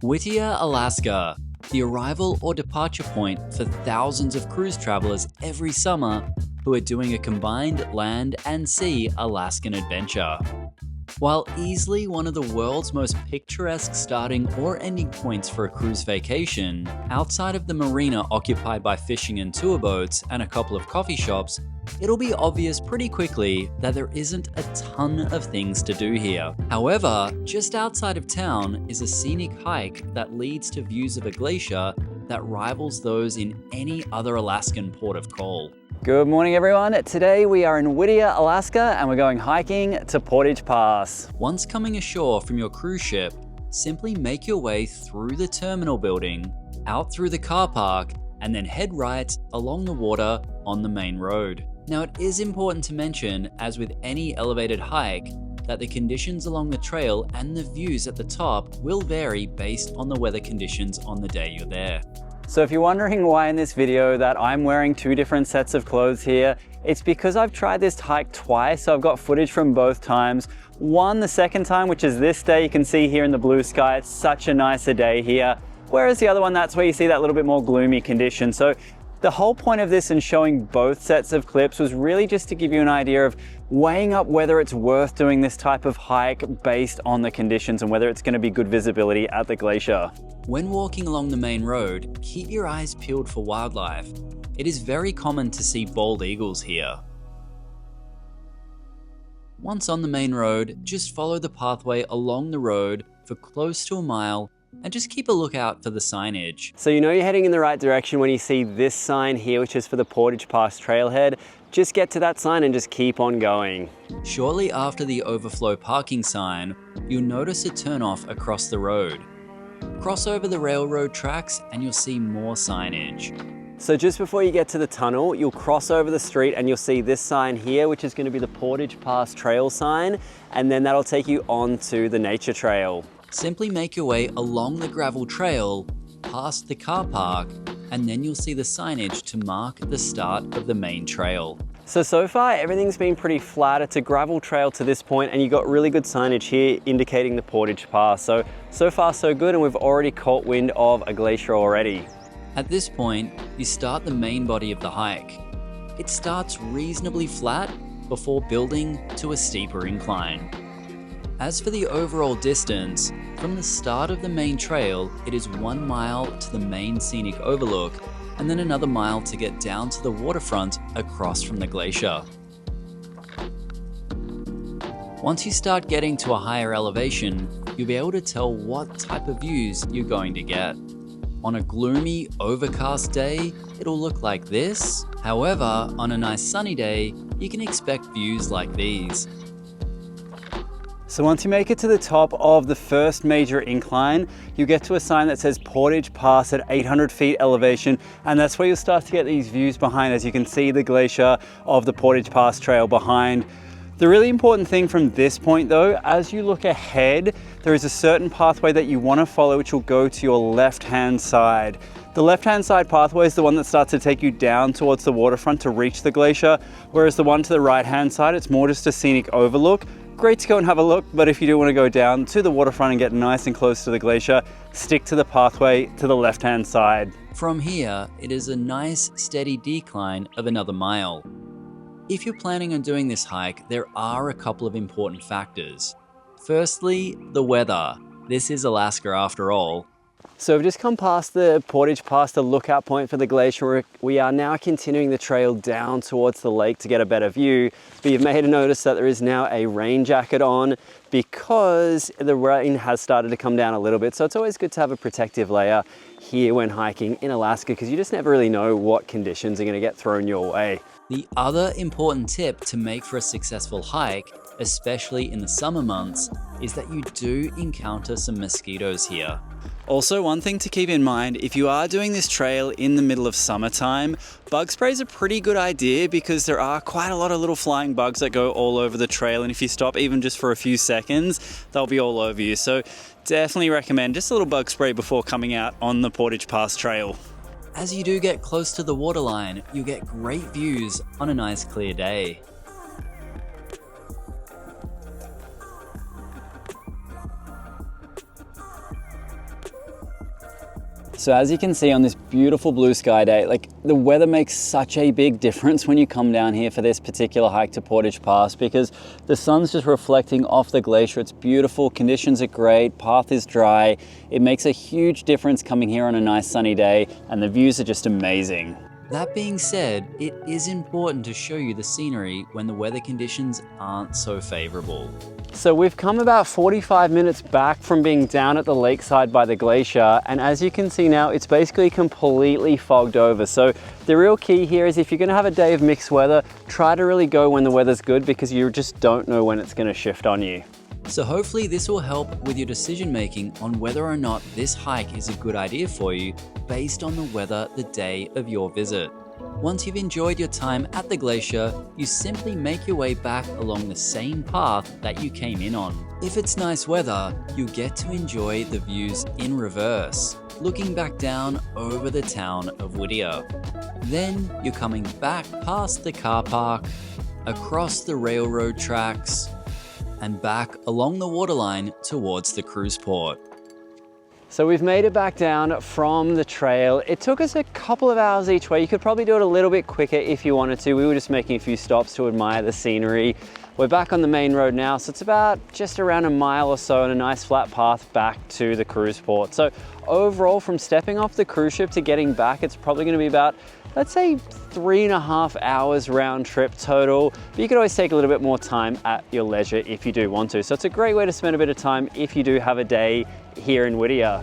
Whittier, Alaska, the arrival or departure point for thousands of cruise travelers every summer who are doing a combined land and sea Alaskan adventure. While easily one of the world's most picturesque starting or ending points for a cruise vacation, outside of the marina occupied by fishing and tour boats and a couple of coffee shops, it'll be obvious pretty quickly that there isn't a ton of things to do here. However, just outside of town is a scenic hike that leads to views of a glacier that rivals those in any other Alaskan port of call. Good morning everyone. Today we are in Whittier, Alaska and we're going hiking to Portage Pass. Once coming ashore from your cruise ship, simply make your way through the terminal building, out through the car park, and then head right along the water on the main road. Now it is important to mention, as with any elevated hike, that the conditions along the trail and the views at the top will vary based on the weather conditions on the day you're there. So if you're wondering why in this video that I'm wearing two different sets of clothes here, it's because I've tried this hike twice, so I've got footage from both times. One, the second time, which is this day, you can see here in the blue sky, it's such a nicer day here. Whereas the other one, that's where you see that little bit more gloomy condition. So the whole point of this and showing both sets of clips was really just to give you an idea of weighing up whether it's worth doing this type of hike based on the conditions and whether it's going to be good visibility at the glacier. When walking along the main road, keep your eyes peeled for wildlife. It is very common to see bald eagles here. Once on the main road, just follow the pathway along the road for close to a mile and just keep a lookout for the signage. So you know you're heading in the right direction when you see this sign here, which is for the Portage Pass trailhead. Just get to that sign and just keep on going. Shortly after the overflow parking sign, you'll notice a turnoff across the road. Cross over the railroad tracks and you'll see more signage. So just before you get to the tunnel, you'll cross over the street and you'll see this sign here, which is going to be the Portage Pass trail sign, and then that'll take you on to the nature trail. Simply make your way along the gravel trail, past the car park, and then you'll see the signage to mark the start of the main trail. So far everything's been pretty flat. It's a gravel trail to this point and you got really good signage here indicating the Portage Pass. So far so good, and we've already caught wind of a glacier already. At this point, you start the main body of the hike. It starts reasonably flat before building to a steeper incline. As for the overall distance, from the start of the main trail, it is 1 mile to the main scenic overlook, and then another mile to get down to the waterfront across from the glacier. Once you start getting to a higher elevation, you'll be able to tell what type of views you're going to get. On a gloomy, overcast day, it'll look like this. However, on a nice sunny day, you can expect views like these. So once you make it to the top of the first major incline, you get to a sign that says Portage Pass at 800 feet elevation, and that's where you'll start to get these views behind, as you can see the glacier of the Portage Pass trail behind. The really important thing from this point though, as you look ahead, there is a certain pathway that you want to follow which will go to your left-hand side. The left-hand side pathway is the one that starts to take you down towards the waterfront to reach the glacier, whereas the one to the right-hand side, it's more just a scenic overlook. Great to go and have a look, but if you do want to go down to the waterfront and get nice and close to the glacier, stick to the pathway to the left-hand side. From here, it is a nice steady decline of another mile. If you're planning on doing this hike, there are a couple of important factors. Firstly, the weather. This is Alaska after all. So we've just come past the Portage Pass, the lookout point for the glacier. We are now continuing the trail down towards the lake to get a better view. But you've made a notice that there is now a rain jacket on because the rain has started to come down a little bit. So it's always good to have a protective layer here when hiking in Alaska, because you just never really know what conditions are going to get thrown your way. The other important tip to make for a successful hike, especially in the summer months, is that you do encounter some mosquitoes here. Also, one thing to keep in mind, if you are doing this trail in the middle of summertime, bug spray is a pretty good idea because there are quite a lot of little flying bugs that go all over the trail, and if you stop even just for a few seconds, they'll be all over you. So definitely recommend just a little bug spray before coming out on the Portage Pass trail. As you do get close to the waterline, you get great views on a nice clear day. So as you can see on this beautiful blue sky day, like the weather makes such a big difference when you come down here for this particular hike to Portage Pass, because the sun's just reflecting off the glacier. It's beautiful, conditions are great, path is dry. It makes a huge difference coming here on a nice sunny day, and the views are just amazing. That being said, it is important to show you the scenery when the weather conditions aren't so favorable. So we've come about 45 minutes back from being down at the lakeside by the glacier, and as you can see now, it's basically completely fogged over. So the real key here is if you're gonna have a day of mixed weather, try to really go when the weather's good, because you just don't know when it's gonna shift on you. So hopefully this will help with your decision making on whether or not this hike is a good idea for you based on the weather the day of your visit. Once you've enjoyed your time at the glacier, you simply make your way back along the same path that you came in on. If it's nice weather, you get to enjoy the views in reverse, looking back down over the town of Whittier. Then you're coming back past the car park, across the railroad tracks, and back along the waterline towards the cruise port. So we've made it back down from the trail. It took us a couple of hours each way. You could probably do it a little bit quicker if you wanted to. We were just making a few stops to admire the scenery. We're back on the main road now, so it's about just around a mile or so on a nice flat path back to the cruise port. So overall, from stepping off the cruise ship to getting back, it's probably gonna be about, let's say, 3.5 hours round trip total. But you could always take a little bit more time at your leisure if you do want to. So it's a great way to spend a bit of time if you do have a day here in Whittier.